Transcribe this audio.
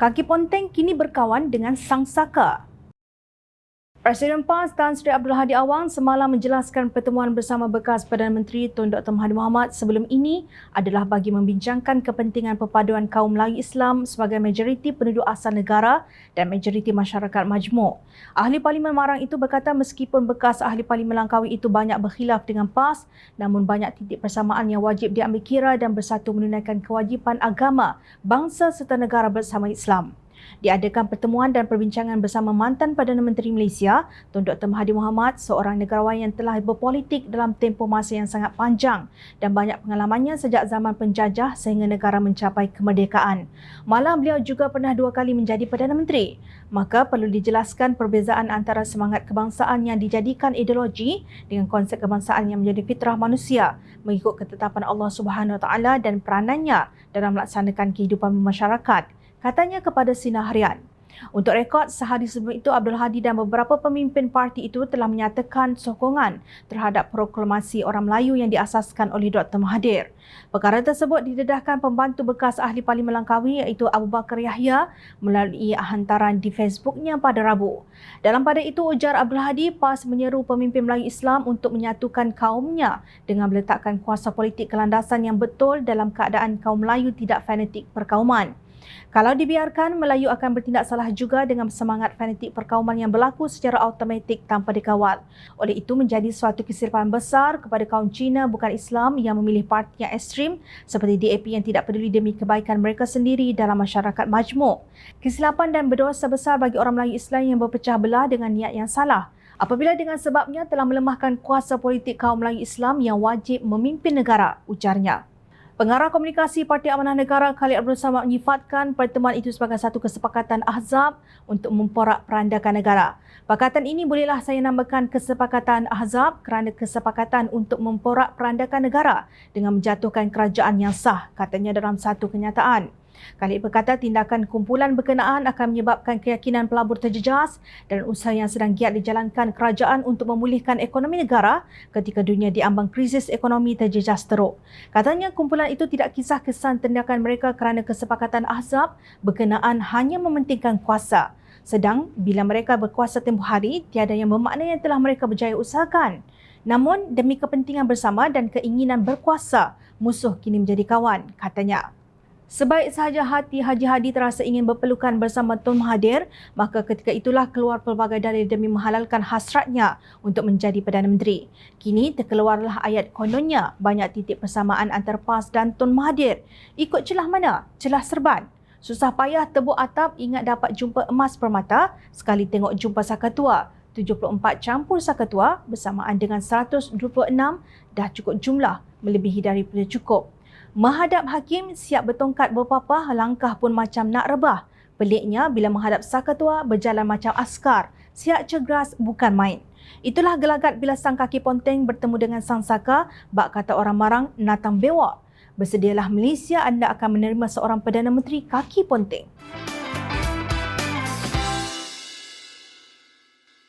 Kaki Ponteng kini berkawan dengan Sang Saka. Presiden PAS Tan Sri Abdul Hadi Awang semalam menjelaskan pertemuan bersama bekas Perdana Menteri Tun Dr. Mahathir Mohamad sebelum ini adalah bagi membincangkan kepentingan perpaduan kaum Melayu Islam sebagai majoriti penduduk asal negara dan majoriti masyarakat majmuk. Ahli Parlimen Marang itu berkata meskipun bekas Ahli Parlimen Langkawi itu banyak berkhilaf dengan PAS, namun banyak titik persamaan yang wajib diambil kira dan bersatu menunaikan kewajipan agama, bangsa serta negara bersama Islam. Diadakan pertemuan dan perbincangan bersama mantan Perdana Menteri Malaysia, Tun Dr. Mahathir Mohamad, seorang negarawan yang telah berpolitik dalam tempoh masa yang sangat panjang dan banyak pengalamannya sejak zaman penjajah sehingga negara mencapai kemerdekaan. Malah beliau juga pernah 2 kali menjadi Perdana Menteri. Maka perlu dijelaskan perbezaan antara semangat kebangsaan yang dijadikan ideologi dengan konsep kebangsaan yang menjadi fitrah manusia mengikut ketetapan Allah Subhanahu Wa Taala dan peranannya dalam melaksanakan kehidupan masyarakat, katanya kepada Sinar Harian. Untuk rekod, sehari sebelum itu Abdul Hadi dan beberapa pemimpin parti itu telah menyatakan sokongan terhadap proklamasi orang Melayu yang diasaskan oleh Dr. Mahathir. Perkara tersebut didedahkan pembantu bekas Ahli Parlimen Langkawi iaitu Abu Bakar Yahya melalui hantaran di Facebooknya pada Rabu. Dalam pada itu, ujar Abdul Hadi, PAS menyeru pemimpin Melayu Islam untuk menyatukan kaumnya dengan meletakkan kuasa politik ke landasan yang betul dalam keadaan kaum Melayu tidak fanatik perkauman. Kalau dibiarkan, Melayu akan bertindak salah juga dengan semangat fanatik perkauman yang berlaku secara automatik tanpa dikawal. Oleh itu menjadi suatu kesilapan besar kepada kaum Cina bukan Islam yang memilih parti yang ekstrim seperti DAP yang tidak peduli demi kebaikan mereka sendiri dalam masyarakat majmuk. Kesilapan dan berdosa besar bagi orang Melayu Islam yang berpecah belah dengan niat yang salah apabila dengan sebabnya telah melemahkan kuasa politik kaum Melayu Islam yang wajib memimpin negara, ujarnya. Pengarah Komunikasi Parti Amanah Negara Khalid Abdul Samad menyifatkan pertemuan itu sebagai satu kesepakatan Ahzab untuk memporak-perandakan negara. Pakatan ini bolehlah saya namakan kesepakatan Ahzab kerana kesepakatan untuk memporak-perandakan negara dengan menjatuhkan kerajaan yang sah, katanya dalam satu kenyataan. Khalid berkata tindakan kumpulan berkenaan akan menyebabkan keyakinan pelabur terjejas dan usaha yang sedang giat dijalankan kerajaan untuk memulihkan ekonomi negara ketika dunia diambang krisis ekonomi terjejas teruk. Katanya kumpulan itu tidak kisah kesan tindakan mereka kerana kesepakatan Ahzab berkenaan hanya mementingkan kuasa. Sedang bila mereka berkuasa tempoh hari, tiada yang bermakna yang telah mereka berjaya usahakan. Namun demi kepentingan bersama dan keinginan berkuasa, musuh kini menjadi kawan, katanya. Sebaik sahaja hati Haji Hadi terasa ingin berpelukan bersama Tun Mahathir, maka ketika itulah keluar pelbagai dalil demi menghalalkan hasratnya untuk menjadi Perdana Menteri. Kini terkeluarlah ayat kononnya banyak titik persamaan antara PAS dan Tun Mahathir. Ikut celah mana? Celah serban. Susah payah tebuk atap ingat dapat jumpa emas permata, sekali tengok jumpa Sakatua. 74 campur Sakatua bersamaan dengan 126 dah cukup jumlah, melebihi daripada cukup. Menghadap hakim, siap bertongkat berpapah, langkah pun macam nak rebah. Peliknya bila menghadap Sakatua berjalan macam askar, siap cergas bukan main. Itulah gelagat bila sang kaki ponteng bertemu dengan sang Saka, bak kata orang Marang, natang bewak. Bersedialah Malaysia, anda akan menerima seorang Perdana Menteri kaki ponteng.